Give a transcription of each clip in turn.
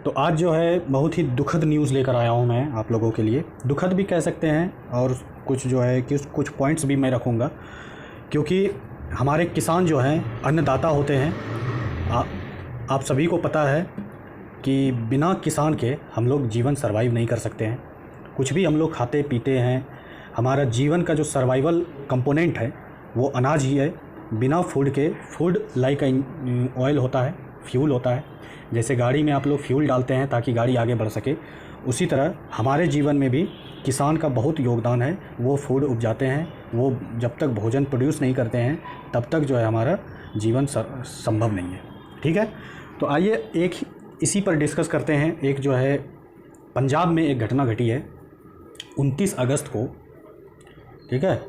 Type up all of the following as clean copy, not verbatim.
तो आज जो है बहुत ही दुखद न्यूज़ लेकर आया हूँ मैं आप लोगों के लिए। दुखद भी कह सकते हैं और कुछ जो है कि कुछ पॉइंट्स भी मैं रखूँगा, क्योंकि हमारे किसान जो हैं अन्नदाता होते हैं। आप सभी को पता है कि बिना किसान के हम लोग जीवन सर्वाइव नहीं कर सकते हैं। कुछ भी हम लोग खाते पीते हैं, हमारा जीवन का जो सर्वाइवल कंपोनेंट है वो अनाज ही है। बिना फूड के, फूड लाइक ऑयल होता है, फ्यूल होता है। जैसे गाड़ी में आप लोग फ्यूल डालते हैं ताकि गाड़ी आगे बढ़ सके, उसी तरह हमारे जीवन में भी किसान का बहुत योगदान है। वो फूड उपजाते हैं, वो जब तक भोजन प्रोड्यूस नहीं करते हैं तब तक जो है हमारा जीवन संभव नहीं है। ठीक है, तो आइए एक इसी पर डिस्कस करते हैं। एक जो है पंजाब में एक घटना घटी है 29 अगस्त को। ठीक है,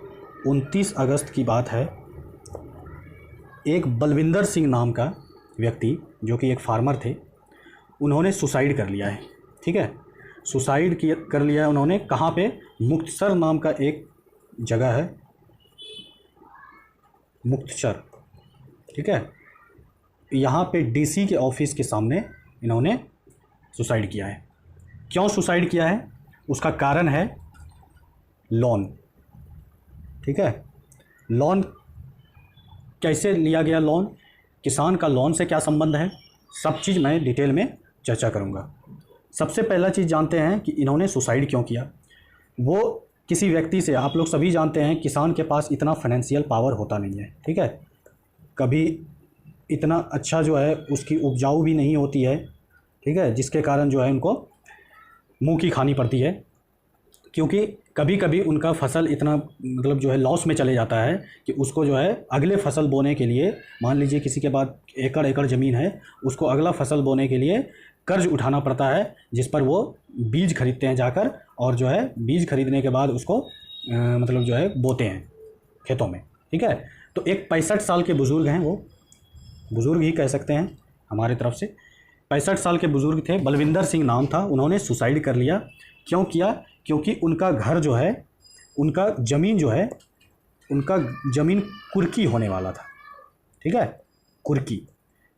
29 अगस्त की बात है। एक बलविंदर सिंह नाम का व्यक्ति जो कि एक फार्मर थे, उन्होंने सुसाइड कर लिया है। ठीक है, सुसाइड कर लिया उन्होंने। कहाँ पे? मुक्तसर नाम का एक जगह है, मुक्तसर। ठीक है, यहाँ पे डीसी के ऑफिस के सामने इन्होंने सुसाइड किया है। क्यों सुसाइड किया है? उसका कारण है लोन। ठीक है, लोन कैसे लिया गया, लोन, किसान का लोन से क्या संबंध है, सब चीज़ मैं डिटेल में चर्चा करूंगा। सबसे पहला चीज़ जानते हैं कि इन्होंने सुसाइड क्यों किया। वो किसी व्यक्ति से, आप लोग सभी जानते हैं किसान के पास इतना फाइनेंशियल पावर होता नहीं है। ठीक है, कभी इतना अच्छा जो है उसकी उपजाऊ भी नहीं होती है। ठीक है, जिसके कारण जो है उनको मुंह की खानी पड़ती है, क्योंकि कभी कभी उनका फसल इतना मतलब जो है लॉस में चले जाता है कि उसको जो है अगले फसल बोने के लिए, मान लीजिए किसी के पास एकड़ एकड़ ज़मीन है, उसको अगला फसल बोने के लिए कर्ज उठाना पड़ता है, जिस पर वो बीज खरीदते हैं जाकर, और जो है बीज खरीदने के बाद उसको मतलब जो है बोते हैं खेतों में। ठीक है, तो एक 65 साल के बुज़ुर्ग हैं, वो बुज़ुर्ग ही कह सकते हैं हमारे तरफ से। 65 साल के बुज़ुर्ग थे, बलविंदर सिंह नाम था। उन्होंने सुसाइड कर लिया। क्यों किया? क्योंकि उनका घर जो है, उनका ज़मीन जो है, उनका ज़मीन कुर्की होने वाला था। ठीक है, कुर्की,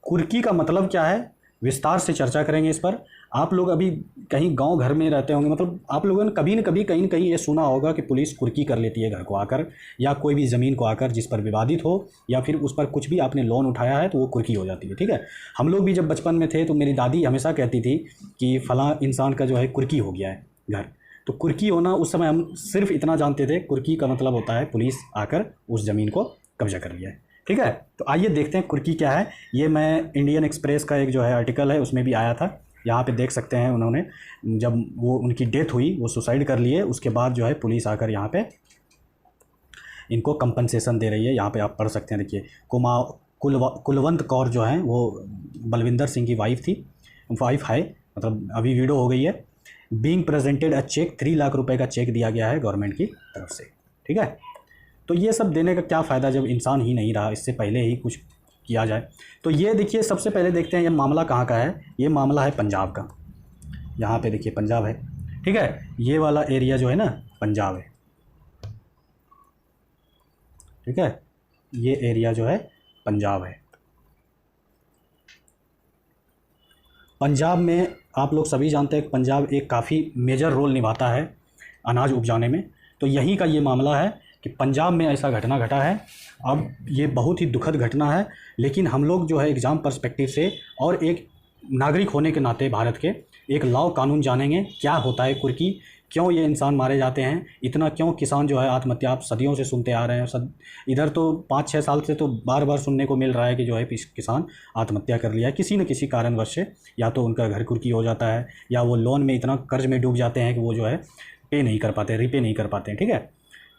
कुर्की का मतलब क्या है, विस्तार से चर्चा करेंगे इस पर। आप लोग अभी कहीं गांव घर में रहते होंगे, मतलब आप लोगों ने कभी न कभी कहीं न कहीं ये सुना होगा कि पुलिस कुर्की कर लेती है घर को आकर, या कोई भी ज़मीन को आकर जिस पर विवादित हो, या फिर उस पर कुछ भी आपने लोन उठाया है तो वो कुर्की हो जाती है। ठीक है, हम लोग भी जब बचपन में थे तो मेरी दादी हमेशा कहती थी कि फ़लाँ इंसान का जो है कुर्की हो गया है घर। तो कुर्की होना, उस समय हम सिर्फ इतना जानते थे, कुर्की का मतलब होता है पुलिस आकर उस ज़मीन को कब्जा कर लिया है। ठीक है, तो आइए देखते हैं कुर्की क्या है। ये मैं इंडियन एक्सप्रेस का एक जो है आर्टिकल है उसमें भी आया था। यहाँ पे देख सकते हैं, उन्होंने जब वो उनकी डेथ हुई, वो सुसाइड कर लिए, उसके बाद जो है पुलिस आकर यहाँ पे इनको कंपनसेशन दे रही है। यहाँ पे आप पढ़ सकते हैं, देखिए, कुलवंत कौर जो हैं वो बलविंदर सिंह की वाइफ है, मतलब अभी वीडियो हो गई है। Being presented a cheque, 3 lakh रुपए का चेक दिया गया है गवर्नमेंट की तरफ से। ठीक है, तो ये सब देने का क्या फ़ायदा जब इंसान ही नहीं रहा, इससे पहले ही कुछ किया जाए। तो ये देखिए, सबसे पहले देखते हैं ये मामला कहाँ का है। ये मामला है पंजाब का। यहाँ पे देखिए पंजाब है। ठीक है, ये वाला एरिया जो है ना पंजाब है। ठीक है, ये एरिया जो है पंजाब है। पंजाब में आप लोग सभी जानते हैं पंजाब एक काफ़ी मेजर रोल निभाता है अनाज उपजाने में। तो यहीं का ये मामला है कि पंजाब में ऐसा घटना घटा है। अब ये बहुत ही दुखद घटना है, लेकिन हम लोग जो है एग्ज़ाम पर्सपेक्टिव से और एक नागरिक होने के नाते भारत के एक लॉ कानून जानेंगे। क्या होता है कुर्की, क्यों ये इंसान मारे जाते हैं, इतना क्यों किसान जो है आत्महत्या, आप सदियों से सुनते आ रहे हैं। इधर तो 5-6 साल से तो बार बार सुनने को मिल रहा है कि जो है किसान आत्महत्या कर लिया है किसी न किसी कारणवश से। या तो उनका घर कुर्की हो जाता है, या वो लोन में इतना कर्ज में डूब जाते हैं कि वो जो है पे नहीं कर पाते, रिपे नहीं कर पाते हैं। ठीक है,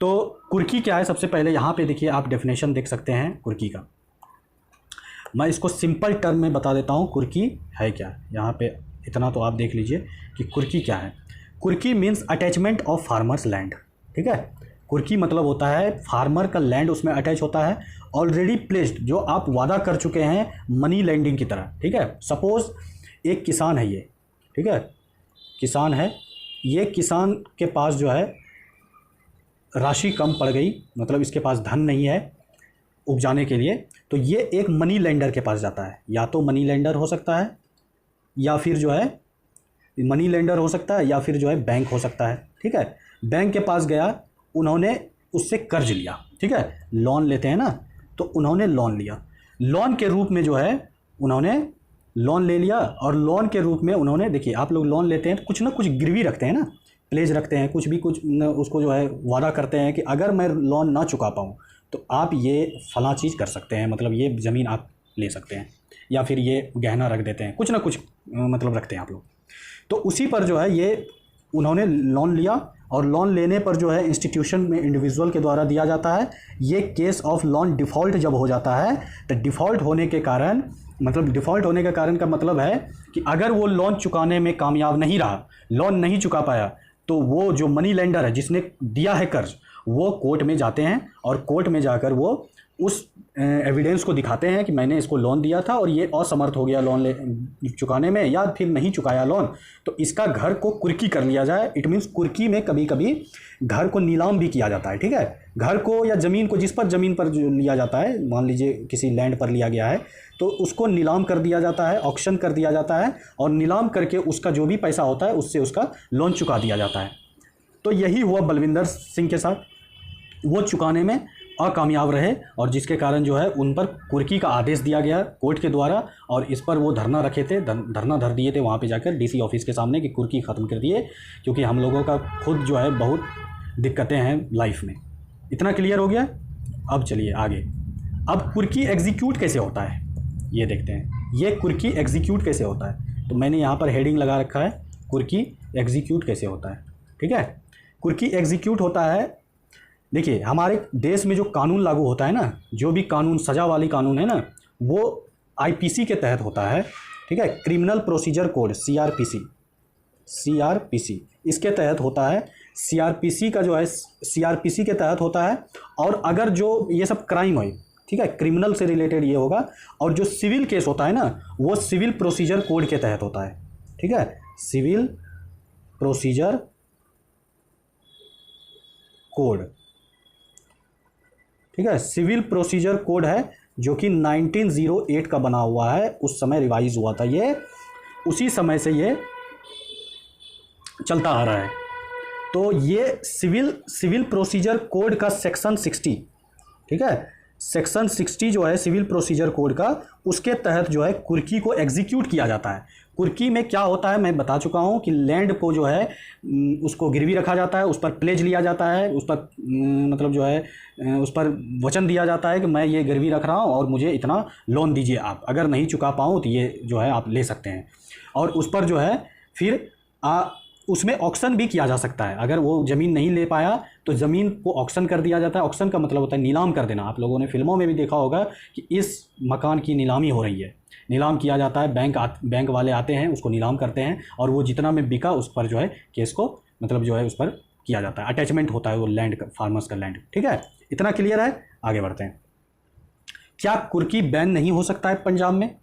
तो कुर्की क्या है? सबसे पहले यहाँ पे देखिए, आप डेफिनेशन देख सकते हैं कुर्की का। मैं इसको सिंपल टर्म में बता देता हूँ कुर्की है क्या। यहाँ पे इतना तो आप देख लीजिए कि कुर्की क्या है। कुर्की means attachment of farmers land. ठीक है, कुर्की मतलब होता है फार्मर का लैंड उसमें अटैच होता है, ऑलरेडी प्लेस्ड, जो आप वादा कर चुके हैं मनी लैंडिंग की तरह। ठीक है, सपोज एक किसान है ये। ठीक है, किसान है ये, किसान के पास जो है राशि कम पड़ गई, मतलब इसके पास धन नहीं है उपजाने के लिए, तो ये एक मनी लेंडर के पास जाता है। या तो मनी लेंडर हो सकता है, या फिर जो है मनी लेंडर हो सकता है या फिर जो है बैंक हो सकता है। ठीक है, बैंक के पास गया, उन्होंने उससे कर्ज लिया। ठीक है, लोन लेते हैं ना, तो उन्होंने लोन लिया, लोन के रूप में जो है उन्होंने लोन ले लिया, और लोन के रूप में उन्होंने, देखिए आप लोग लोन लेते हैं तो कुछ ना कुछ गिरवी रखते हैं ना, प्लेज रखते हैं, कुछ भी कुछ उसको जो है वादा करते हैं कि अगर मैं लोन ना चुका पाऊँ तो आप ये फलां चीज़ कर सकते हैं, मतलब ये ज़मीन आप ले सकते हैं, या फिर ये गहना रख देते हैं, कुछ ना कुछ मतलब रखते हैं आप लोग। तो उसी पर जो है ये उन्होंने लोन लिया, और लोन लेने पर जो है इंस्टीट्यूशन में इंडिविजुअल के द्वारा दिया जाता है। ये केस ऑफ लोन डिफ़ॉल्ट जब हो जाता है तो डिफ़ॉल्ट होने के कारण, मतलब डिफ़ॉल्ट होने का कारण का मतलब है कि अगर वो लोन चुकाने में कामयाब नहीं रहा, लोन नहीं चुका पाया, तो वो जो मनी लेंडर है जिसने दिया है कर्ज, वो कोर्ट में जाते हैं, और कोर्ट में जाकर वो उस एविडेंस को दिखाते हैं कि मैंने इसको लोन दिया था और ये असमर्थ हो गया लोन चुकाने में, या फिर नहीं चुकाया लोन, तो इसका घर को कुर्की कर लिया जाए। इट मीन्स कुर्की में कभी कभी घर को नीलाम भी किया जाता है। ठीक है, घर को या ज़मीन को, जिस पर ज़मीन पर जो लिया जाता है, मान लीजिए किसी लैंड पर लिया गया है, तो उसको नीलाम कर दिया जाता है, ऑक्शन कर दिया जाता है, और नीलाम करके उसका जो भी पैसा होता है उससे उसका लोन चुका दिया जाता है। तो यही हुआ बलविंदर सिंह के साथ, वो चुकाने में अकामयाब रहे, और जिसके कारण जो है उन पर कुर्की का आदेश दिया गया कोर्ट के द्वारा, और इस पर वो धरना रखे थे, धरना धर दिए थे वहाँ पे जाकर डीसी ऑफिस के सामने कि कुर्की ख़त्म कर दिए, क्योंकि हम लोगों का खुद जो है बहुत दिक्कतें हैं लाइफ में। इतना क्लियर हो गया। अब चलिए आगे। अब कुर्की एग्जीक्यूट कैसे होता है ये देखते हैं। ये कुर्की एग्जीक्यूट कैसे होता है, तो मैंने यहाँ पर हेडिंग लगा रखा है, कुर्की एग्जीक्यूट कैसे होता है। ठीक है, कुर्की एग्जीक्यूट होता है, देखिए हमारे देश में जो कानून लागू होता है ना, जो भी कानून, सज़ा वाली कानून है ना, वो आईपीसी के तहत होता है। ठीक है, क्रिमिनल प्रोसीजर कोड, सीआरपीसी इसके तहत होता है। सीआरपीसी का जो है, सीआरपीसी के तहत होता है। और अगर जो ये सब क्राइम है, ठीक है, क्रिमिनल से रिलेटेड ये होगा, और जो सिविल केस होता है ना, वो सिविल प्रोसीजर कोड के तहत होता है। ठीक है, सिविल प्रोसीजर कोड। ठीक है, सिविल प्रोसीजर कोड है जो कि 1908 का बना हुआ है, उस समय रिवाइज हुआ था ये, उसी समय से ये चलता आ रहा है। तो ये सिविल प्रोसीजर कोड का सेक्शन 60, ठीक है, सेक्शन 60 जो है सिविल प्रोसीजर कोड का, उसके तहत जो है कुर्की को एग्जीक्यूट किया जाता है। कुर्की में क्या होता है मैं बता चुका हूँ कि लैंड को जो है उसको गिरवी रखा जाता है, उस पर प्लेज लिया जाता है, उस पर मतलब जो है उस पर वचन दिया जाता है कि मैं ये गिरवी रख रहा हूँ और मुझे इतना लोन दीजिए आप, अगर नहीं चुका पाऊँ तो ये जो है आप ले सकते हैं। और उस पर जो है फिर उसमें ऑक्शन भी किया जा सकता है। अगर वो ज़मीन नहीं ले पाया तो ज़मीन को ऑक्शन कर दिया जाता है। ऑक्शन का मतलब होता है नीलाम कर देना। आप लोगों ने फिल्मों में भी देखा होगा कि इस मकान की नीलामी हो रही है, नीलाम किया जाता है, बैंक वाले आते हैं, उसको नीलाम करते हैं, और वो जितना में बिका उस पर जो है केस को मतलब जो है उस पर किया जाता है, अटैचमेंट होता है वो लैंड का, फार्मर्स का लैंड। ठीक है, इतना क्लियर है। आगे बढ़ते हैं। क्या कुर्की बैन नहीं हो सकता है पंजाब में?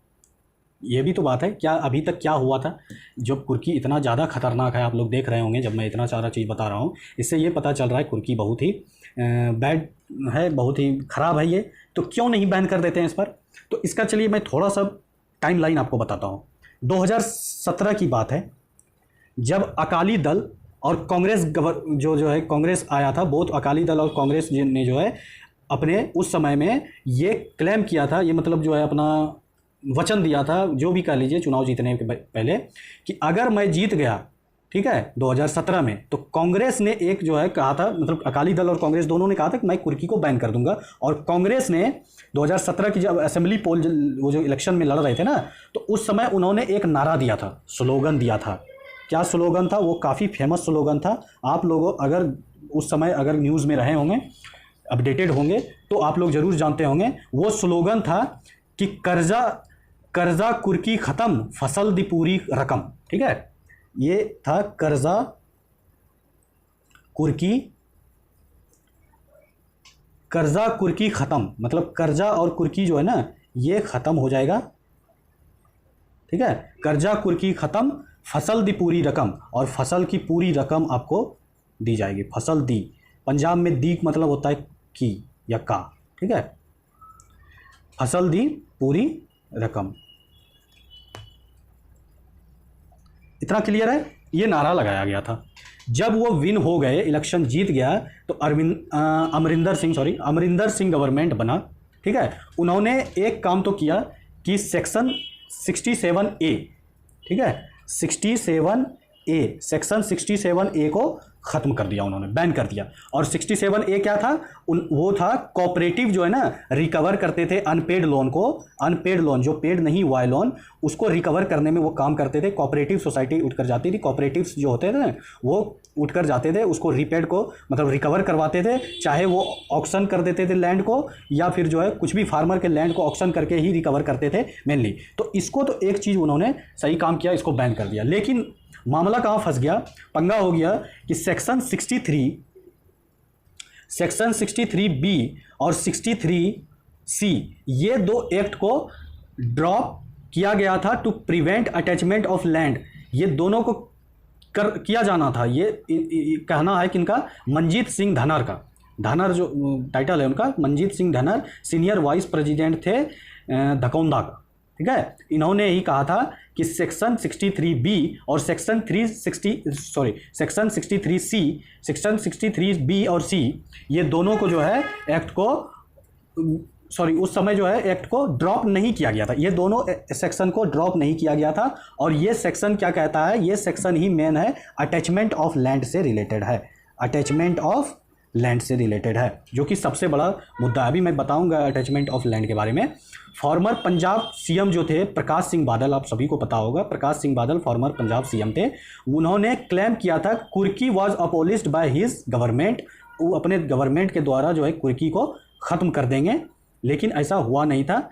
ये भी तो बात है। क्या अभी तक क्या हुआ था जब कुर्की इतना ज़्यादा खतरनाक है, आप लोग देख रहे होंगे जब मैं इतना सारा चीज़ बता रहा हूँ, इससे ये पता चल रहा है कुर्की बहुत ही बैड है, बहुत ही ख़राब है ये, तो क्यों नहीं बैन कर देते हैं इस पर? तो इसका चलिए मैं थोड़ा सा टाइम लाइन आपको बताता हूँ। 2017 की बात है, जब अकाली दल और कांग्रेस जो है कांग्रेस आया था, बहुत अकाली दल और कांग्रेस ने जो है अपने उस समय में ये क्लेम किया था, ये मतलब जो है अपना वचन दिया था, जो भी कह लीजिए चुनाव जीतने के पहले, कि अगर मैं जीत गया, ठीक है, 2017 में, तो कांग्रेस ने एक जो है कहा था, मतलब अकाली दल और कांग्रेस दोनों ने कहा था कि मैं कुर्की को बैन कर दूंगा। और कांग्रेस ने 2017 की जब असेंबली पोल वो जो इलेक्शन में लड़ रहे थे ना, तो उस समय उन्होंने एक नारा दिया था, स्लोगन दिया था। क्या स्लोगन था? वो काफ़ी फेमस स्लोगन था। आप लोगों अगर उस समय अगर न्यूज़ में रहे होंगे, अपडेटेड होंगे, तो आप लोग ज़रूर जानते होंगे। वो स्लोगन था कि कर्जा कुर्की ख़त्म, फसल दी पूरी रकम। ठीक है, ये था कर्जा कुर्की ख़त्म, मतलब कर्जा और कुर्की जो है ना ये ख़त्म हो जाएगा। ठीक है, कर्जा कुर्की ख़त्म, फसल दी पूरी रकम, और फसल की पूरी रकम आपको दी जाएगी। फसल दी, पंजाब में दी मतलब होता है की या का। ठीक है, फसल दी पूरी रकम। इतना क्लियर है? ये नारा लगाया गया था। जब वो विन हो गए, इलेक्शन जीत गया, तो अमरिंदर सिंह गवर्नमेंट बना, ठीक है। उन्होंने एक काम तो किया कि सेक्शन 67A, ठीक है, 67A, सेक्शन 67A को ख़त्म कर दिया उन्होंने, बैन कर दिया। और 67A क्या था? वो था कोऑपरेटिव जो है ना, रिकवर करते थे अनपेड लोन को, अनपेड लोन जो पेड नहीं हुआ है लोन, उसको रिकवर करने में वो काम करते थे। कोऑपरेटिव सोसाइटी उठकर जाती थी, कोऑपरेटिव्स जो होते थे ना, वो उठकर जाते थे, उसको रीपेड को मतलब रिकवर करवाते थे, चाहे वो ऑक्शन कर देते थे लैंड को, या फिर जो है कुछ भी फार्मर के लैंड को ऑक्शन करके ही रिकवर करते थे मेनली। तो इसको तो एक चीज़ उन्होंने सही काम किया, इसको बैन कर दिया। लेकिन मामला कहाँ फंस गया, पंगा हो गया कि सेक्शन 63B और 63C, ये दो एक्ट को ड्रॉप किया गया था to prevent attachment of land. ये दोनों को किया जाना था। ये कहना है कि इनका मंजीत सिंह धनर का, धनर जो टाइटल है उनका, Manjit Singh Dhanar senior vice president थे धकौंदा का, ठीक है। इन्होंने ही कहा था कि सेक्शन 63B और सेक्शन 63B और C, ये दोनों को जो है एक्ट को, उस समय जो है एक्ट को ड्रॉप नहीं किया गया था, ये दोनों सेक्शन को ड्रॉप नहीं किया गया था। और ये सेक्शन क्या कहता है? ये सेक्शन ही मेन है, अटैचमेंट ऑफ लैंड से रिलेटेड है, अटैचमेंट ऑफ लैंड से रिलेटेड है, जो कि सबसे बड़ा मुद्दा है। अभी मैं बताऊंगा अटैचमेंट ऑफ लैंड के बारे में। फॉर्मर पंजाब सीएम जो थे प्रकाश सिंह बादल, आप सभी को पता होगा, प्रकाश सिंह बादल फॉर्मर पंजाब सीएम थे। उन्होंने क्लेम किया था कुर्की वाज अपोलिस्ड बाय हिज गवर्नमेंट, वो अपने गवर्नमेंट के द्वारा जो है कुर्की को ख़त्म कर देंगे, लेकिन ऐसा हुआ नहीं था।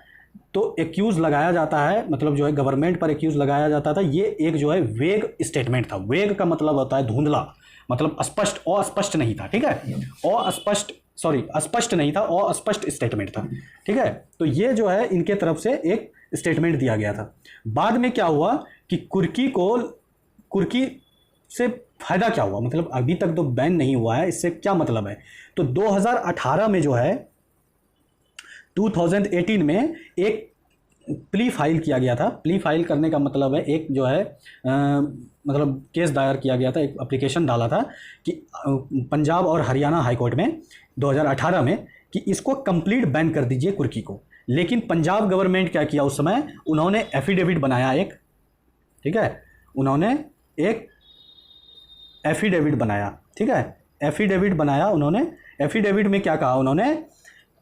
तो एक्यूज़ लगाया जाता है, मतलब जो है गवर्नमेंट पर एक्यूज़ लगाया जाता था। ये एक जो है वेग स्टेटमेंट था। वेग का मतलब होता है धुंधला, मतलब अस्पष्ट, अस्पष्ट नहीं था, ठीक है, अस्पष्ट नहीं था, अस्पष्ट स्टेटमेंट था, ठीक है। तो ये जो है इनके तरफ से एक स्टेटमेंट दिया गया था। बाद में क्या हुआ कि कुर्की से फायदा क्या हुआ, मतलब अभी तक तो बैन नहीं हुआ है, इससे क्या मतलब है? तो 2018 में जो है 2018 में एक प्ली फाइल किया गया था। प्ली फाइल करने का मतलब है एक जो है मतलब केस दायर किया गया था, एक एप्लीकेशन डाला था कि पंजाब और हरियाणा हाई कोर्ट में 2018 में कि इसको कंप्लीट बैन कर दीजिए कुर्की को। लेकिन पंजाब गवर्नमेंट क्या किया उस समय? उन्होंने एफिडेविट बनाया एक, ठीक है, उन्होंने एक एफिडेविट बनाया, ठीक है, एफिडेविट बनाया उन्होंने। एफिडेविट में क्या कहा उन्होंने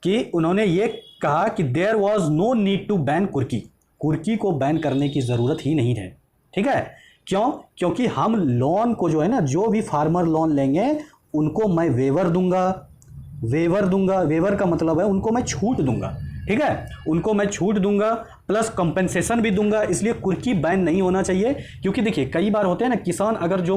कि उन्होंने ये कहा कि there was no need to ban कुर्की, कुर्की को बैन करने की ज़रूरत ही नहीं है, ठीक है। क्यों? क्योंकि हम लोन को जो है ना, जो भी फार्मर लोन लेंगे उनको मैं वेवर दूंगा, वेवर का मतलब है उनको मैं छूट दूंगा, ठीक है, उनको मैं छूट दूंगा प्लस कंपेंसेशन भी दूंगा। इसलिए कुर्की बैन नहीं होना चाहिए। क्योंकि देखिए कई बार होते हैं ना, किसान अगर जो,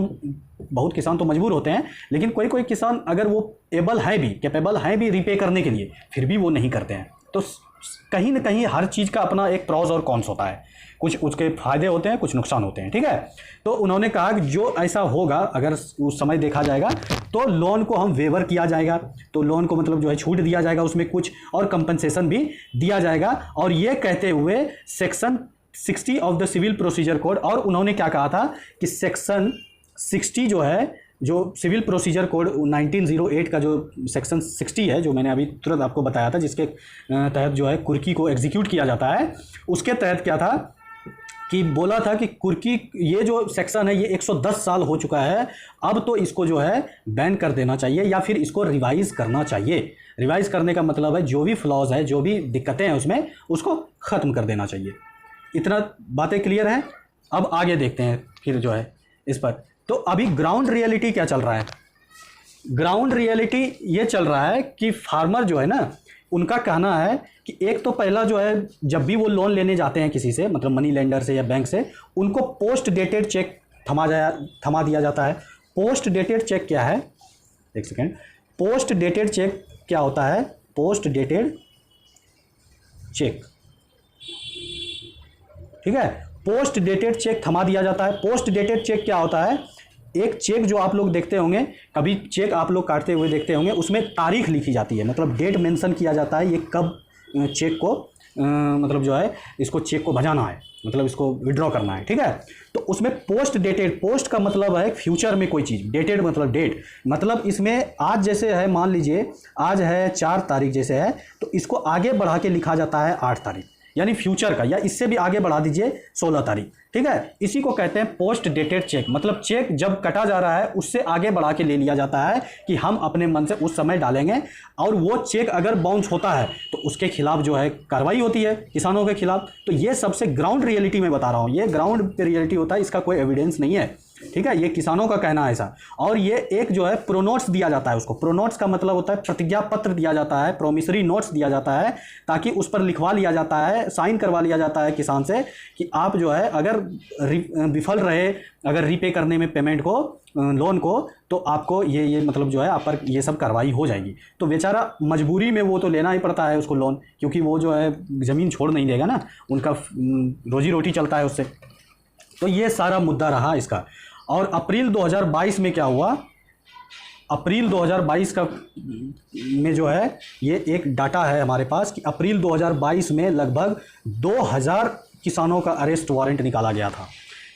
बहुत किसान तो मजबूर होते हैं, लेकिन कोई किसान अगर वो कैपेबल है भी रीपे करने के लिए, फिर भी वो नहीं करते हैं। तो कहीं ना कहीं हर चीज़ का अपना एक प्रॉज और कॉन्स होता है, कुछ उसके फायदे होते हैं, कुछ नुकसान होते हैं, ठीक है। तो उन्होंने कहा कि जो ऐसा होगा, अगर उस समय देखा जाएगा तो लोन को हम वेवर किया जाएगा, तो लोन को मतलब जो है छूट दिया जाएगा उसमें कुछ, और कंपनसेशन भी दिया जाएगा। और ये कहते हुए section 60 of the civil procedure code, और उन्होंने क्या कहा था कि सेक्शन 60 जो है, जो सिविल प्रोसीजर कोड 1908 का जो सेक्शन 60 है, जो मैंने अभी तुरंत आपको बताया था, जिसके तहत जो है कुर्की को एग्जीक्यूट किया जाता है, उसके तहत क्या था कि बोला था कि कुर्की, ये जो सेक्शन है ये 110 साल हो चुका है, अब तो इसको जो है बैन कर देना चाहिए या फिर इसको रिवाइज करना चाहिए। रिवाइज करने का मतलब है जो भी फ्लॉज है, जो भी दिक्कतें हैं उसमें, उसको ख़त्म कर देना चाहिए। इतना बातें क्लियर हैं। अब आगे देखते हैं फिर जो है इस पर। तो अभी ग्राउंड रियलिटी क्या चल रहा है? ग्राउंड रियलिटी ये चल रहा है कि फार्मर जो है ना, उनका कहना है कि एक तो पहला जो है, जब भी वो लोन लेने जाते हैं किसी से, मतलब मनी लेंडर से या बैंक से, उनको पोस्ट डेटेड चेक थमा दिया जाता है। पोस्ट डेटेड चेक क्या है? एक सेकेंड, पोस्ट डेटेड चेक क्या होता है? पोस्ट डेटेड चेक, ठीक है, पोस्ट डेटेड चेक थमा दिया जाता है। पोस्ट डेटेड चेक क्या होता है? एक चेक जो आप लोग देखते होंगे, कभी चेक आप लोग काटते हुए देखते होंगे, उसमें तारीख लिखी जाती है, मतलब डेट मेंशन किया जाता है, ये कब चेक को मतलब जो है इसको चेक को भजाना है, मतलब इसको विड्रॉ करना है, ठीक है। तो उसमें पोस्ट डेटेड, पोस्ट का मतलब है फ्यूचर में कोई चीज़, डेटेड मतलब डेट, मतलब इसमें आज जैसे है, मान लीजिए आज है 4 तारीख जैसे है, तो इसको आगे बढ़ा के लिखा जाता है 8 तारीख, यानी फ्यूचर का, या इससे भी आगे बढ़ा दीजिए 16 तारीख, ठीक है। इसी को कहते हैं पोस्ट डेटेड चेक, मतलब चेक जब कटा जा रहा है उससे आगे बढ़ा के ले लिया जाता है कि हम अपने मन से उस समय डालेंगे, और वो चेक अगर बाउंस होता है तो उसके खिलाफ जो है कार्रवाई होती है किसानों के खिलाफ। तो ये सबसे ग्राउंड रियलिटी में बता रहा हूँ, ये ग्राउंड पे रियलिटी होता है, इसका कोई एविडेंस नहीं है, ठीक है। ये किसानों का कहना है ऐसा। और ये एक जो है प्रोनोट्स दिया जाता है, उसको प्रोनोट्स का मतलब होता है प्रतिज्ञा पत्र दिया जाता है, प्रोमिसरी नोट्स दिया जाता है, ताकि उस पर लिखवा लिया जाता है, साइन करवा लिया जाता है किसान से कि आप जो है अगर विफल रहे अगर रीपे करने में पेमेंट को, लोन को, तो आपको ये मतलब जो है आप पर ये सब कार्रवाई हो जाएगी। तो बेचारा मजबूरी में वो तो लेना ही पड़ता है उसको लोन, क्योंकि वो जो है ज़मीन छोड़ नहीं देगा ना, उनका रोजी रोटी चलता है उससे। तो ये सारा मुद्दा रहा इसका। और अप्रैल 2022 में क्या हुआ, अप्रैल 2022 का में जो है ये एक डाटा है हमारे पास कि अप्रैल 2022 में लगभग 2000 किसानों का अरेस्ट वारंट निकाला गया था।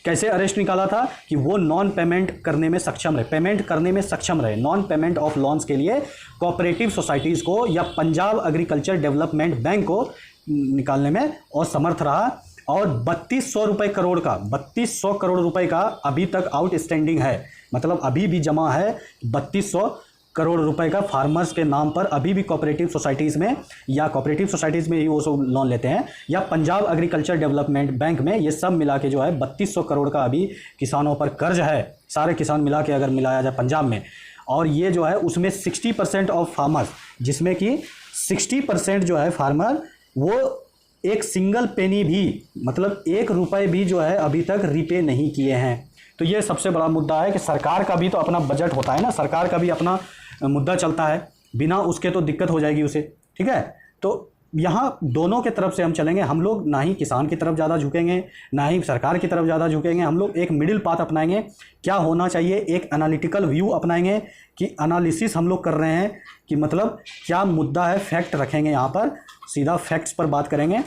कैसे अरेस्ट निकाला था कि वो नॉन पेमेंट करने में सक्षम रहे, पेमेंट करने में सक्षम रहे, नॉन पेमेंट ऑफ लोन्स के लिए कोऑपरेटिव सोसाइटीज़ को या पंजाब एग्रीकल्चर डेवलपमेंट बैंक को निकालने में असमर्थ रहा। और 3200 रुपये करोड़ का, 3200 करोड़ रुपए का अभी तक आउटस्टैंडिंग है, मतलब अभी भी जमा है 3200 करोड़ रुपए का फार्मर्स के नाम पर अभी भी कोऑपरेटिव सोसाइटीज़ में, या कोऑपरेटिव सोसाइटीज़ में ही वो सब लोन लेते हैं, या पंजाब एग्रीकल्चर डेवलपमेंट बैंक में, ये सब मिला के जो है 3200 करोड़ का अभी किसानों पर कर्ज है, सारे किसान मिला के अगर मिलाया जाए पंजाब में। और ये जो है उसमें 60% ऑफ फार्मर्स, जिसमें कि 60% जो है फार्मर वो एक सिंगल पेनी भी, मतलब 1 रुपये भी जो है अभी तक रीपे नहीं किए हैं। तो ये सबसे बड़ा मुद्दा है कि सरकार का भी तो अपना बजट होता है ना, सरकार का भी अपना मुद्दा चलता है, बिना उसके तो दिक्कत हो जाएगी उसे, ठीक है। तो यहाँ दोनों के तरफ से हम चलेंगे, हम लोग ना ही किसान की तरफ ज़्यादा झुकेंगे ना ही सरकार की तरफ ज़्यादा झुकेंगे, हम लोग एक मिडिल पाथ अपनाएंगे। क्या होना चाहिए, एक एनालिटिकल व्यू अपनाएंगे कि एनालिसिस हम लोग कर रहे हैं कि मतलब क्या मुद्दा है, फैक्ट रखेंगे यहाँ पर, सीधा फैक्ट्स पर बात करेंगे,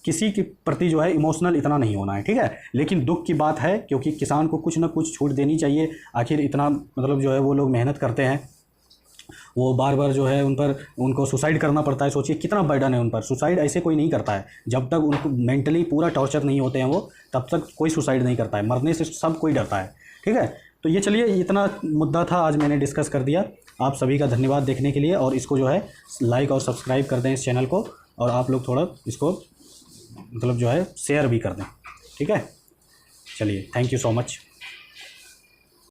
किसी के प्रति जो है इमोशनल इतना नहीं होना है, ठीक है। लेकिन दुख की बात है क्योंकि किसान को कुछ ना कुछ छूट देनी चाहिए, आखिर इतना मतलब जो है वो लोग मेहनत करते हैं, वो बार बार जो है उनको सुसाइड करना पड़ता है। सोचिए कितना बर्डन है उन पर। सुसाइड ऐसे कोई नहीं करता है, जब तक उनको मेंटली पूरा टॉर्चर नहीं होते हैं वो, तब तक कोई सुसाइड नहीं करता है, मरने से सब कोई डरता है, ठीक है। तो ये चलिए इतना मुद्दा था, आज मैंने डिस्कस कर दिया। आप सभी का धन्यवाद देखने के लिए, और इसको जो है लाइक और सब्सक्राइब कर दें इस चैनल को, और आप लोग थोड़ा इसको मतलब जो है शेयर भी कर दें, ठीक है। चलिए, थैंक यू सो मच।